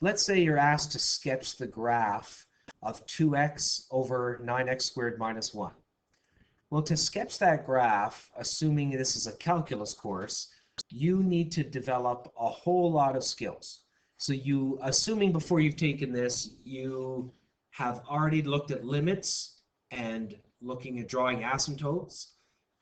let's say you're asked to sketch the graph of 2x over 9x squared minus 1. Well, to sketch that graph, assuming this is a calculus course, you need to develop a whole lot of skills. So you, assuming before you've taken this, you have already looked at limits and looking at drawing asymptotes,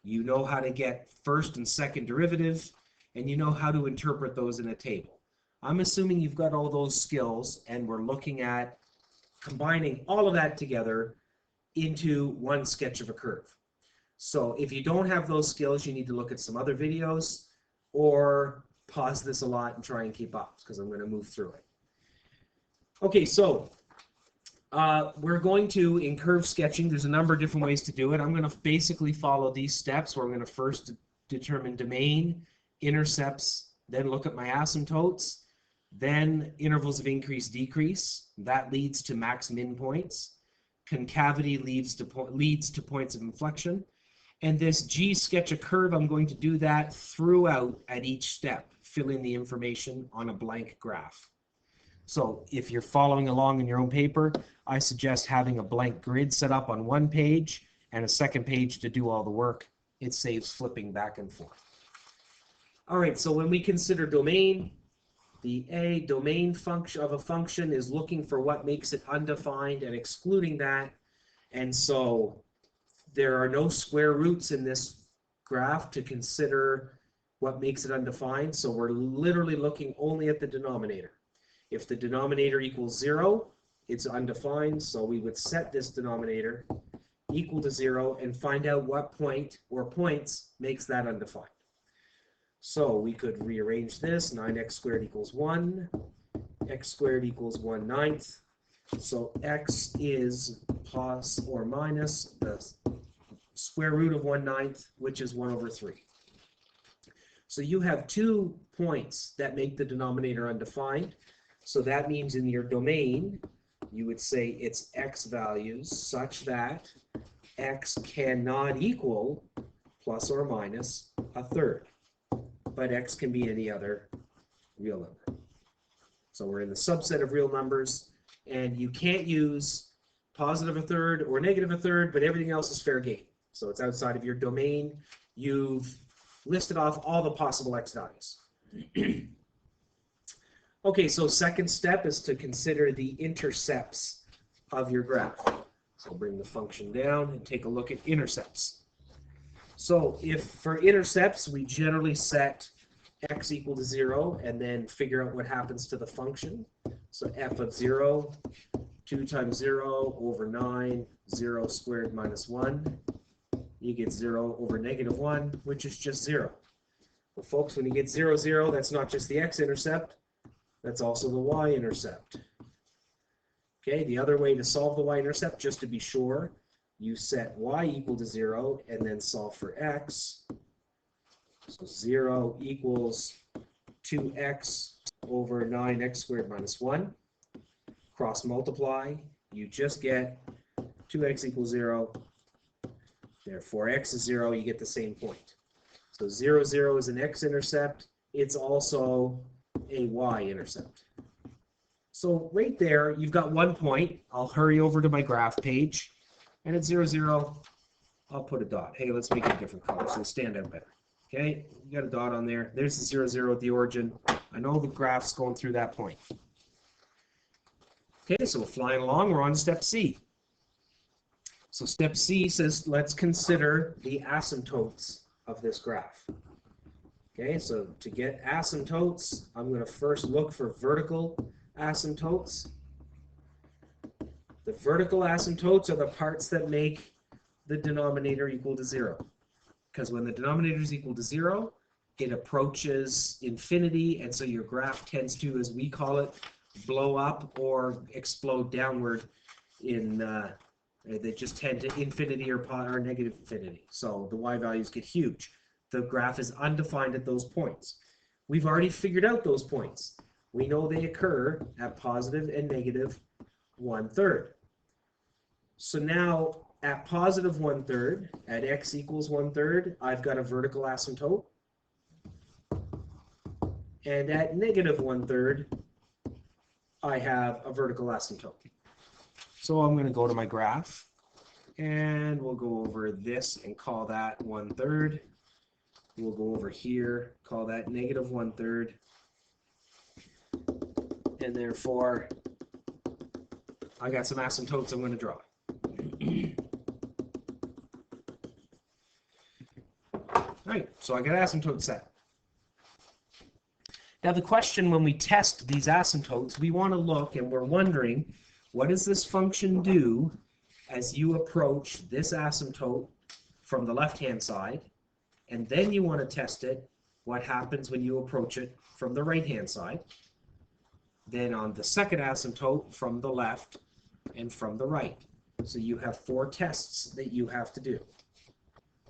you know how to get first and second derivative, and you know how to interpret those in a table. I'm assuming you've got all those skills, and we're looking at combining all of that together into one sketch of a curve. So if you don't have those skills, you need to look at some other videos or pause this a lot and try and keep up, because I'm going to move through it. Okay, so we're going to, in curve sketching, there's a number of different ways to do it. I'm going to basically follow these steps where I'm going to first determine domain, intercepts, then look at my asymptotes, then intervals of increase, decrease. That leads to max min points. Concavity leads to points of inflection. And this G sketch a curve, I'm going to do that throughout at each step, filling the information on a blank graph. So if you're following along in your own paper, I suggest having a blank grid set up on one page and a second page to do all the work. It saves flipping back and forth. All right, so when we consider domain, the domain function of a function is looking for what makes it undefined and excluding that. And so there are no square roots in this graph to consider what makes it undefined. So we're literally looking only at the denominator. If the denominator equals 0, it's undefined. So we would set this denominator equal to 0 and find out what point or points makes that undefined. So we could rearrange this. 9x squared equals 1. X squared equals 1/9. So x is plus or minus the square root of 1/9, which is 1/3. So you have 2 points that make the denominator undefined. So that means in your domain, you would say it's x values such that x cannot equal plus or minus 1/3. But x can be any other real number. So we're in the subset of real numbers, and you can't use positive 1/3 or negative 1/3, but everything else is fair game. So it's outside of your domain. You've listed off all the possible x values. Okay, so second step is to consider the intercepts of your graph. So bring the function down and take a look at intercepts. So if for intercepts, we generally set x equal to 0 and then figure out what happens to the function. So f of 0, 2 times 0 over 9, 0 squared minus 1. You get 0 over negative 1, which is just 0. Well, folks, when you get 0, 0, that's not just the x-intercept, that's also the y-intercept. Okay, the other way to solve the y-intercept, just to be sure, you set y equal to 0 and then solve for x. So 0 equals 2x over 9x squared minus 1. Cross multiply, you just get 2x equals 0. Therefore, x is 0, you get the same point. So 0, 0 is an x-intercept. It's also a y-intercept. So right there, you've got 1 point. I'll hurry over to my graph page. And at 0, 0, I'll put a dot. Hey, let's make it a different color so it'll stand out better. Okay, you got a dot on there. There's the 0, 0 at the origin. I know the graph's going through that point. Okay, so we're flying along. We're on to step C. So step C says, let's consider the asymptotes of this graph. Okay, so to get asymptotes, I'm going to first look for vertical asymptotes. The vertical asymptotes are the parts that make the denominator equal to 0. Because when the denominator is equal to 0, it approaches infinity, and so your graph tends to, as we call it, blow up or explode downward in they just tend to infinity or negative infinity. So the y values get huge. The graph is undefined at those points. We've already figured out those points. We know they occur at positive and negative 1/3. So now at positive 1/3, at x equals 1/3, I've got a vertical asymptote. And at negative 1/3, I have a vertical asymptote. So I'm going to go to my graph, and we'll go over this and call that 1/3. We'll go over here, call that negative 1/3. And therefore, I got some asymptotes I'm going to draw. All right, so I got asymptote set. Now the question when we test these asymptotes, we want to look and we're wondering, what does this function do as you approach this asymptote from the left-hand side? And then you want to test it, what happens when you approach it from the right-hand side. Then on the second asymptote from the left and from the right. So you have 4 tests that you have to do.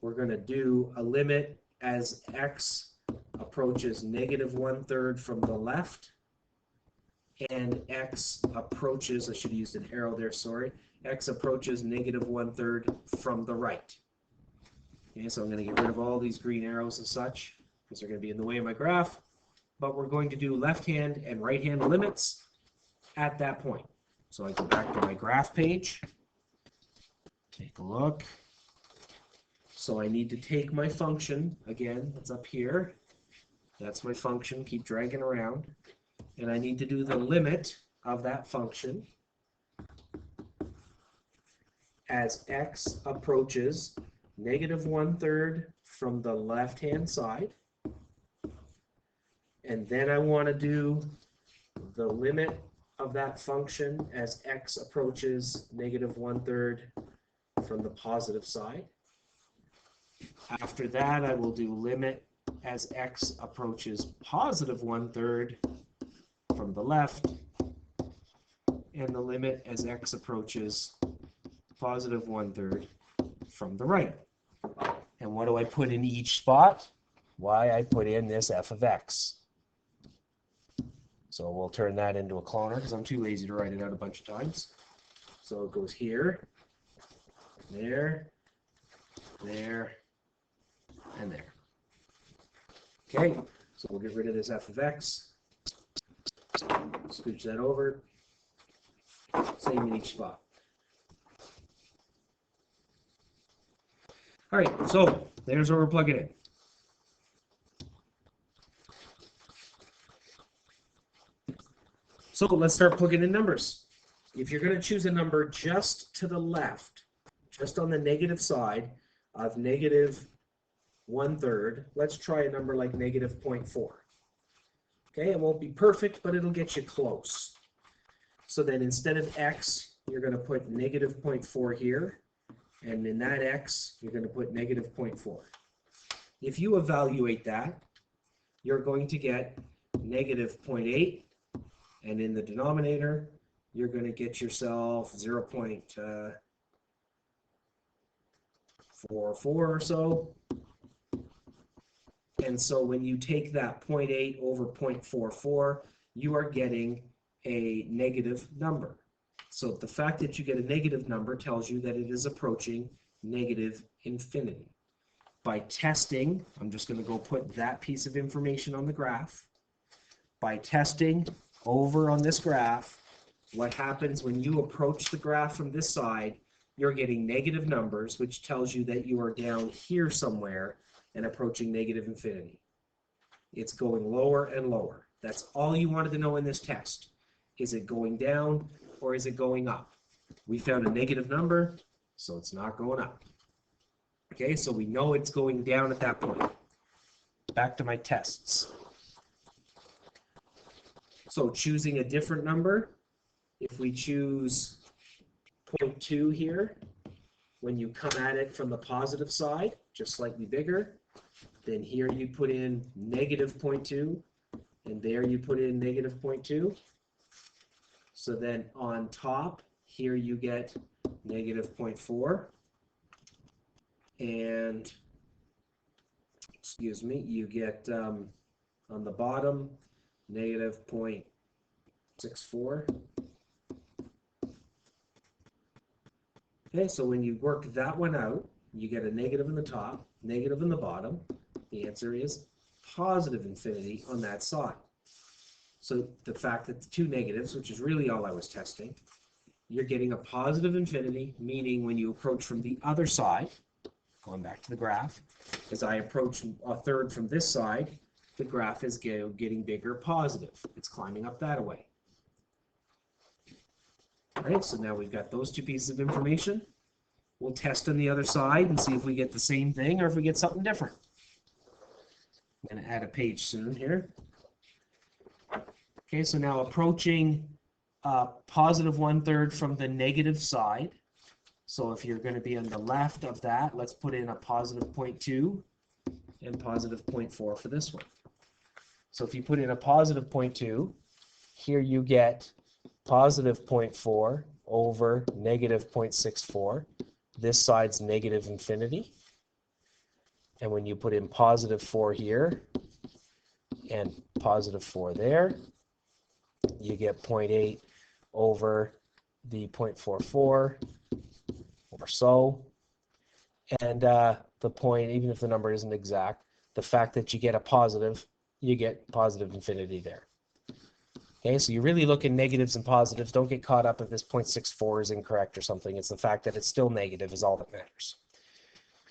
We're going to do a limit as x approaches negative 1/3 from the left, and x approaches, I should have used an arrow there, sorry, x approaches negative 1/3 from the right. Okay, so I'm going to get rid of all these green arrows and such, because they're going to be in the way of my graph, but we're going to do left-hand and right-hand limits at that point. So I go back to my graph page, take a look. So I need to take my function, again, it's up here. That's my function, keep dragging around. And I need to do the limit of that function as x approaches negative 1/3 from the left-hand side. And then I want to do the limit of that function as x approaches negative 1/3 from the positive side. After that, I will do limit as x approaches positive 1/3 from the left, and the limit as x approaches positive 1/3 from the right. And what do I put in each spot? Why, I put in this f of x. So we'll turn that into a cloner because I'm too lazy to write it out a bunch of times. So it goes here, there, there, and there. Okay, so we'll get rid of this f of x. Scooch that over. Same in each spot. All right, so there's where we're plugging in. So let's start plugging in numbers. If you're going to choose a number just to the left, just on the negative side of negative 1/3, let's try a number like negative 0.4. Okay, it won't be perfect, but it'll get you close. So then instead of x, you're going to put negative 0.4 here, and in that x, you're going to put negative 0.4. If you evaluate that, you're going to get negative 0.8, and in the denominator, you're going to get yourself 0.44 or so. And so when you take that 0.8 over 0.44, you are getting a negative number. So the fact that you get a negative number tells you that it is approaching negative infinity. By testing, I'm just going to go put that piece of information on the graph. By testing over on this graph, what happens when you approach the graph from this side, you're getting negative numbers, which tells you that you are down here somewhere and approaching negative infinity. It's going lower and lower. That's all you wanted to know in this test. Is it going down or is it going up? We found a negative number, so it's not going up. Okay, so we know it's going down at that point. Back to my tests. So choosing a different number, if we choose 0.2 here, when you come at it from the positive side, just slightly bigger, then here you put in negative 0.2, and there you put in negative 0.2. So then on top, here you get negative 0.4, and, excuse me, you get on the bottom, negative 0.64. Okay, so when you work that one out, you get a negative in the top, negative in the bottom. The answer is positive infinity on that side. So the fact that the two negatives, which is really all I was testing, you're getting a positive infinity, meaning when you approach from the other side, going back to the graph, as I approach a third from this side, the graph is getting bigger, positive. It's climbing up that way. All right, so now we've got those two pieces of information. We'll test on the other side and see if we get the same thing or if we get something different. I'm going to add a page soon here. Okay, so now approaching positive 1/3 from the negative side. So if you're going to be on the left of that, let's put in a positive 0.2 and positive 0.4 for this one. So if you put in a positive 0.2, here you get positive 0.4 over negative 0.64. This side's negative infinity. And when you put in positive 4 here and positive 4 there, you get 0.8 over the 0.44 or so. And the point, even if the number isn't exact, the fact that you get a positive, you get positive infinity there. Okay, so you really look at negatives and positives. Don't get caught up if this 0.64 is incorrect or something. It's the fact that it's still negative is all that matters.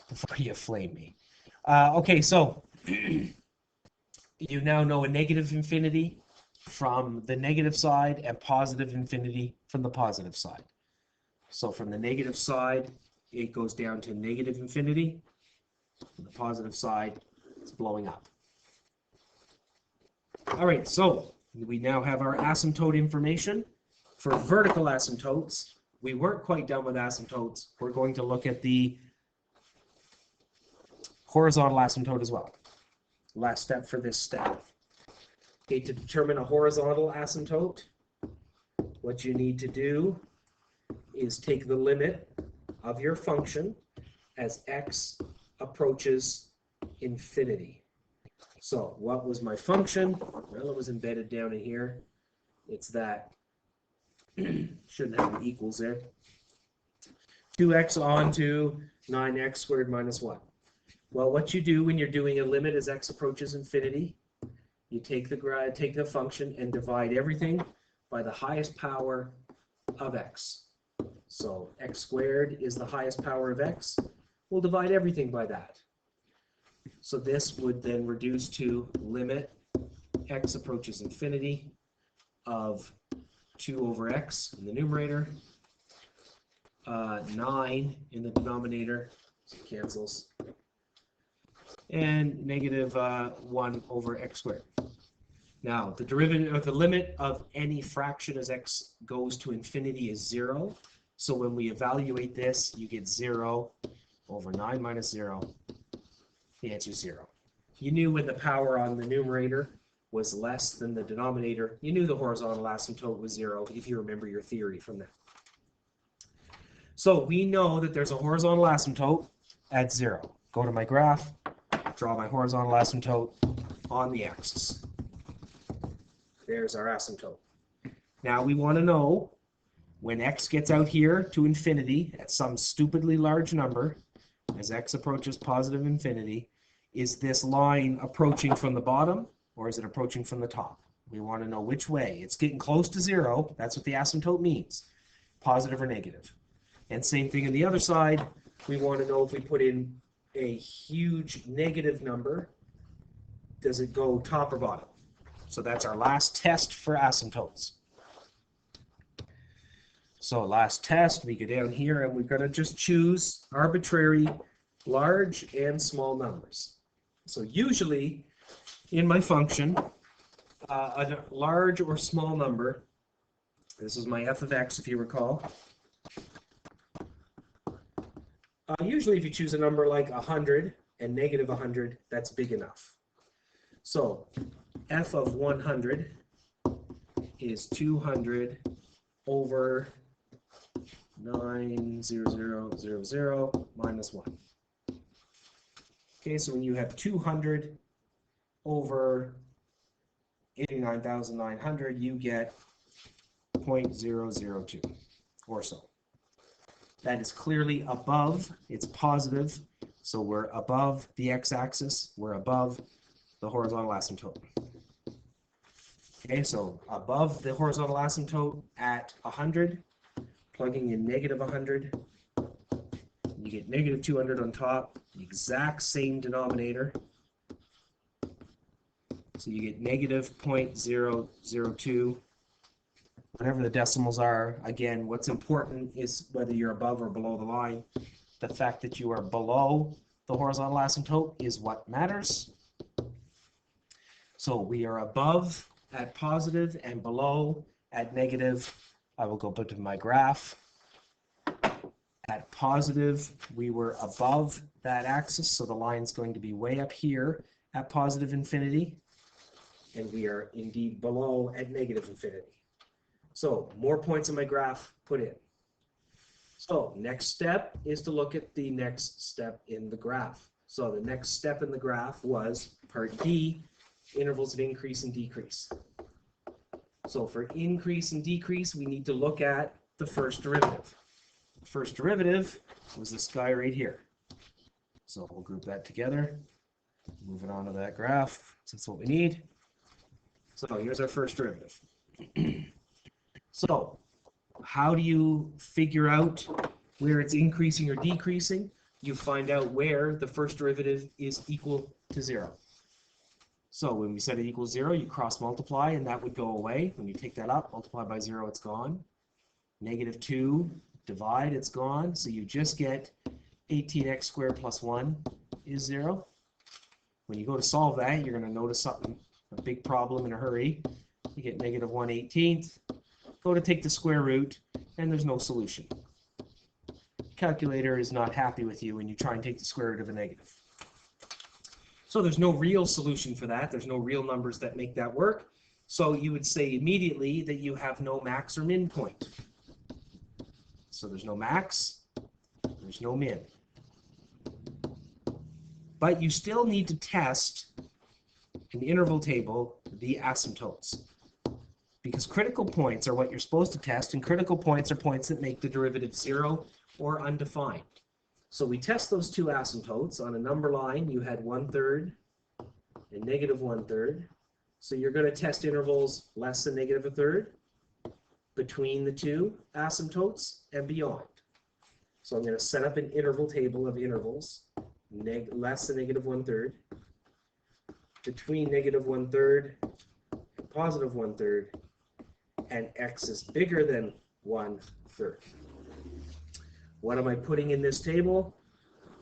Before you flame me. Okay, so you now know a negative infinity from the negative side and positive infinity from the positive side. So from the negative side, it goes down to negative infinity. From the positive side, it's blowing up. All right, so we now have our asymptote information. For vertical asymptotes, we weren't quite done with asymptotes. We're going to look at the horizontal asymptote as well. Last step for this step. Okay, to determine a horizontal asymptote, what you need to do is take the limit of your function as x approaches infinity. So what was my function? Well, it was embedded down in here. It's that, shouldn't have the equals there. 2x onto 9x squared minus 1. Well, what you do when you're doing a limit as x approaches infinity, you take the function and divide everything by the highest power of x. So x squared is the highest power of x. We'll divide everything by that. So this would then reduce to limit x approaches infinity of 2 over x in the numerator, 9 in the denominator, so it cancels, and negative 1 over x squared. Now, the derivative of the limit of any fraction as x goes to infinity is 0. So when we evaluate this, you get 0 over 9 minus 0. The answer is 0. You knew when the power on the numerator was less than the denominator, you knew the horizontal asymptote was 0 if you remember your theory from that. So we know that there's a horizontal asymptote at 0. Go to my graph, draw my horizontal asymptote on the axis. There's our asymptote. Now we want to know when x gets out here to infinity at some stupidly large number, as x approaches positive infinity, is this line approaching from the bottom or is it approaching from the top? We want to know which way. It's getting close to 0. That's what the asymptote means, positive or negative. And same thing on the other side. We want to know if we put in a huge negative number, does it go top or bottom? So that's our last test for asymptotes. So last test, we go down here and we're going to just choose arbitrary large and small numbers. So usually in my function, a large or small number, this is my f of x if you recall. Usually if you choose a number like 100 and negative 100, that's big enough. So f of 100 is 200 over 90000 minus 1. Okay, so when you have 200 over 89,900, you get 0.002 or so. That is clearly above, it's positive, so we're above the x-axis, we're above the horizontal asymptote. Okay, so above the horizontal asymptote at 100, plugging in negative 100, you get negative 200 on top, the exact same denominator. So you get negative 0.002, whatever the decimals are. Again, what's important is whether you're above or below the line. The fact that you are below the horizontal asymptote is what matters. So we are above at positive and below at negative. I will go back to my graph. At positive, we were above that axis, so the line's going to be way up here at positive infinity, and we are indeed below at negative infinity. So more points on my graph put in. So next step is to look at the next step in the graph. So the next step in the graph was part D, intervals of increase and decrease. So for increase and decrease, we need to look at the first derivative. The first derivative was this guy right here. So we'll group that together, move it onto that graph, so that's what we need. So here's our first derivative. So how do you figure out where it's increasing or decreasing? You find out where the first derivative is equal to 0. So when we set it equals 0, you cross multiply and that would go away. When you take that up, multiply by 0, it's gone. Negative 2, divide, it's gone. So you just get 18x squared plus 1 is 0. When you go to solve that, you're going to notice something, a big problem in a hurry. You get negative 1/18. Go to take the square root, and there's no solution. Calculator is not happy with you when you try and take the square root of a negative. So there's no real solution for that. There's no real numbers that make that work. So you would say immediately that you have no max or min point. So there's no max, there's no min. But you still need to test in the interval table the asymptotes. Because critical points are what you're supposed to test, and critical points are points that make the derivative 0 or undefined. So we test those two asymptotes. On a number line, you had 1/3 and negative 1/3. So you're going to test intervals less than negative 1/3 between the two asymptotes and beyond. So I'm going to set up an interval table of intervals less than negative 1/3, between negative 1/3 and positive 1/3, and x is bigger than 1/3. What am I putting in this table?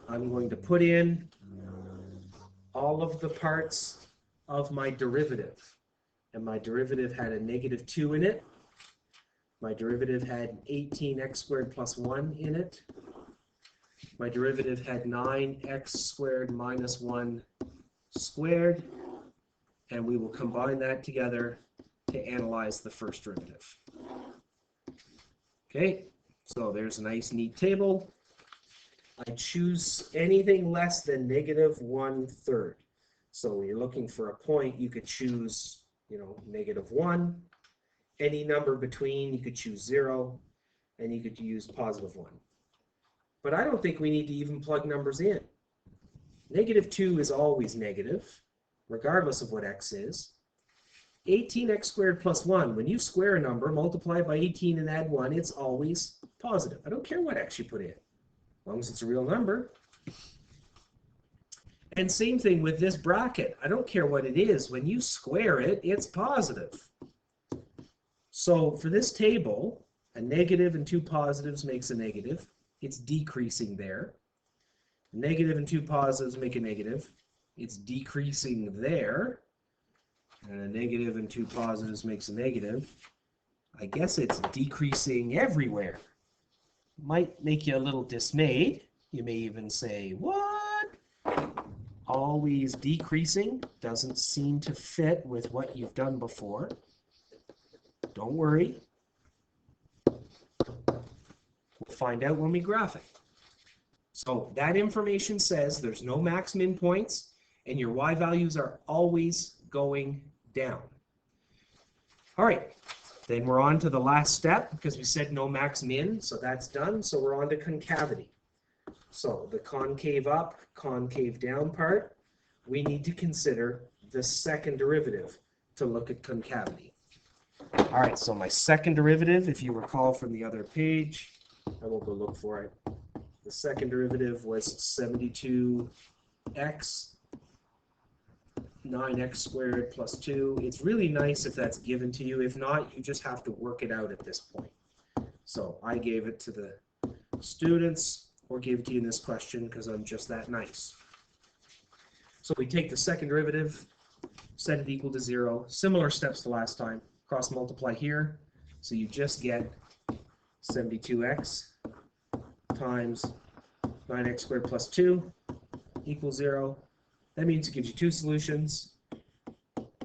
I'm going to put in all of the parts of my derivative. And my derivative had a negative 2 in it. My derivative had 18x squared plus 1 in it. My derivative had 9x squared minus 1 squared. And we will combine that together to analyze the first derivative. Okay, so there's a nice neat table. I choose anything less than negative 1/3. So when you're looking for a point, you could choose, negative 1. Any number between, you could choose 0, and you could use positive 1. But I don't think we need to even plug numbers in. Negative 2 is always negative, regardless of what x is. 18x squared plus 1, when you square a number, multiply by 18 and add 1, it's always positive. I don't care what x you put in, as long as it's a real number. And same thing with this bracket. I don't care what it is. When you square it, it's positive. So for this table, a negative and two positives makes a negative. It's decreasing there. A negative and two positives make a negative. It's decreasing there. And a negative and two positives makes a negative. I guess it's decreasing everywhere. Might make you a little dismayed. You may even say, what? Always decreasing doesn't seem to fit with what you've done before. Don't worry. We'll find out when we graph it. So that information says there's no max min points, and your y values are always going down. All right, then we're on to the last step because we said no max min, so that's done. So we're on to concavity. So the concave up, concave down part, we need to consider the second derivative to look at concavity. All right, so my second derivative, if you recall from the other page, I won't go look for it. The second derivative was 72x 9x squared plus 2. It's really nice if that's given to you. If not, you just have to work it out at this point. So I gave it to the students, or gave it to you in this question because I'm just that nice. So we take the second derivative, set it equal to 0. Similar steps to last time. Cross multiply here. So you just get 72x times 9x squared plus 2 equals 0. That means it gives you two solutions.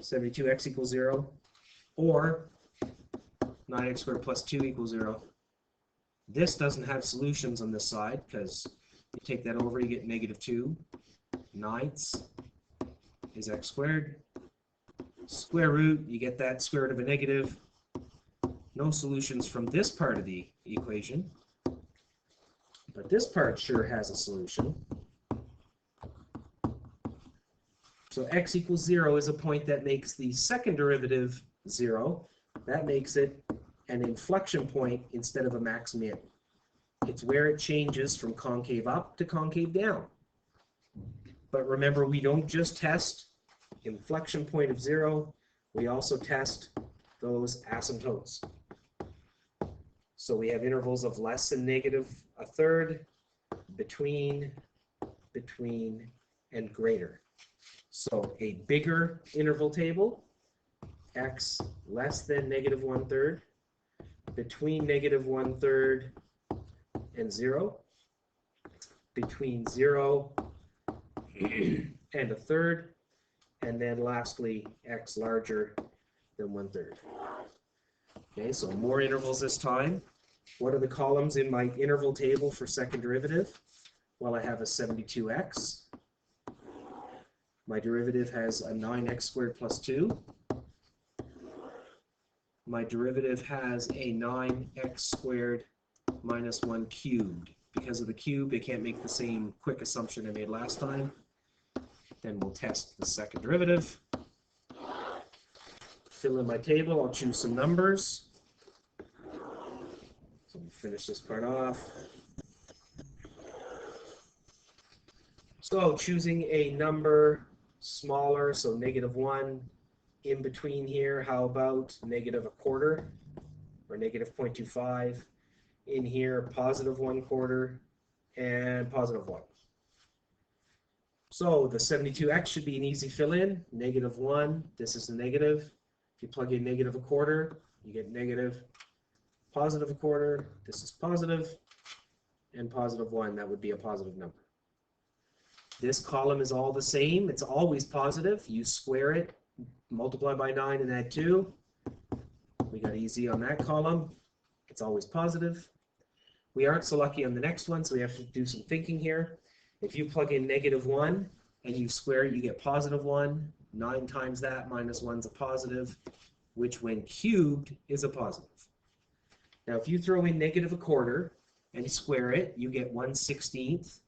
72x equals 0, or 9x squared plus 2 equals 0. This doesn't have solutions on this side because you take that over, you get negative 2 ninths is x squared. Square root, you get that square root of a negative. No solutions from this part of the equation. But this part sure has a solution. So x equals 0 is a point that makes the second derivative 0. That makes it an inflection point instead of a maxima. It's where it changes from concave up to concave down. But remember, we don't just test inflection point of 0, we also test those asymptotes. So we have intervals of less than -1/3, between, and greater. So a bigger interval table, x less than -1/3, between -1/3 and 0, between 0 and 1/3, and then lastly, x larger than 1/3. Okay, so more intervals this time. What are the columns in my interval table for second derivative? Well, I have a 72x. My derivative has a 9x squared plus 2. My derivative has a 9x squared minus 1 cubed. Because of the cube, I can't make the same quick assumption I made last time. Then we'll test the second derivative. Fill in my table. I'll choose some numbers. So we'll finish this part off. So choosing a number smaller, so -1 in between here. How about -1/4 or -0.25? In here, +1/4 and +1. So the 72x should be an easy fill-in. -1, this is the negative. If you plug in -1/4, you get negative. +1/4, this is positive. And +1, that would be a positive number. This column is all the same. It's always positive. You square it, multiply by 9 and add 2. We got easy on that column. It's always positive. We aren't so lucky on the next one, so we have to do some thinking here. If you plug in -1 and you square it, you get +1. 9 times that minus 1 is a positive, which when cubed is a positive. Now if you throw in -1/4 and square it, you get 1/16.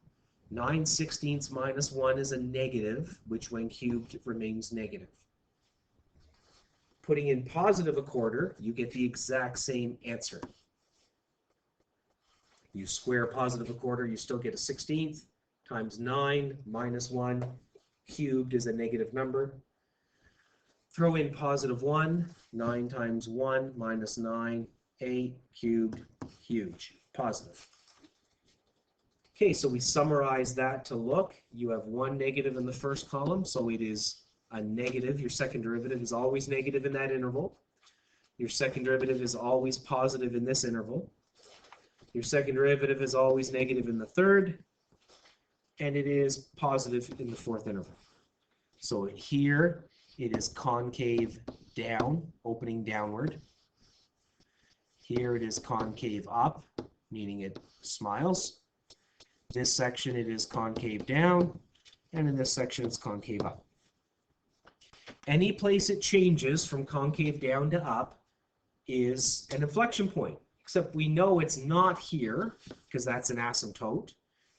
9/16 minus 1 is a negative, which when cubed remains negative. Putting in +1/4, you get the exact same answer. You square +1/4, you still get a 16th, times 9 minus 1 cubed is a negative number. Throw in +1, 9 times 1 minus 9, 8 cubed, huge, positive. Okay, so we summarize that to look. You have one negative in the first column, so it is a negative. Your second derivative is always negative in that interval. Your second derivative is always positive in this interval. Your second derivative is always negative in the third, and it is positive in the fourth interval. So here it is concave down, opening downward. Here it is concave up, meaning it smiles. This section it is concave down, and in this section it's concave up. Any place it changes from concave down to up is an inflection point, except we know it's not here because that's an asymptote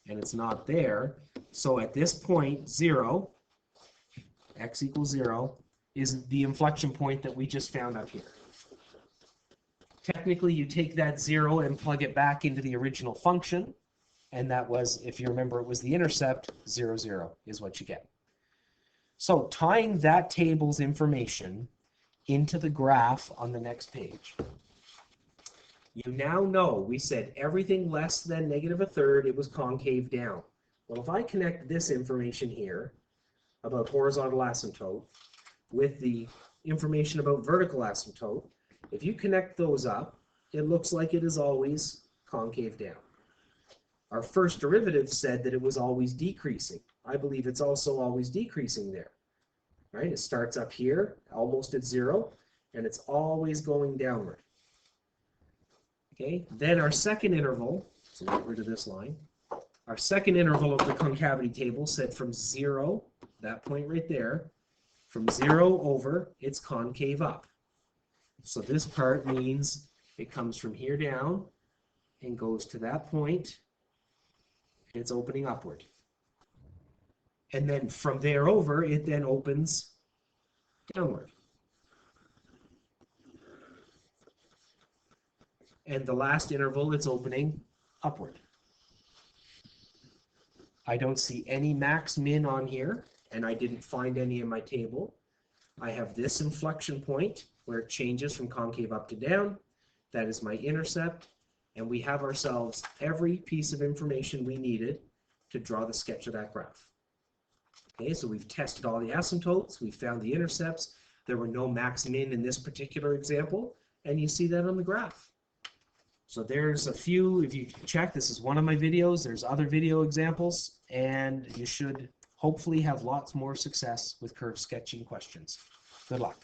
and it's not there. So at this point, 0, x equals 0, is the inflection point that we just found up here. Technically, you take that 0 and plug it back into the original function, and that was, if you remember, it was the intercept, 0, 0 is what you get. So tying that table's information into the graph on the next page. You now know, we said everything less than -1/3, it was concave down. Well, if I connect this information here about horizontal asymptote with the information about vertical asymptote, if you connect those up, it looks like it is always concave down. Our first derivative said that it was always decreasing. I believe it's also always decreasing there. Right? It starts up here, almost at 0, and it's always going downward. Okay, then our second interval, so get rid of this line, our second interval of the concavity table said from 0, that point right there, from 0 over, it's concave up. So this part means it comes from here down and goes to that point, and it's opening upward. And then from there over, it then opens downward. And the last interval, it's opening upward. I don't see any max min on here, and I didn't find any in my table. I have this inflection point where it changes from concave up to down. That is my intercept, and we have ourselves every piece of information we needed to draw the sketch of that graph. Okay, so we've tested all the asymptotes, we found the intercepts, there were no max min in this particular example, and you see that on the graph. So there's a few, if you check, this is one of my videos, there's other video examples, and you should hopefully have lots more success with curve sketching questions. Good luck.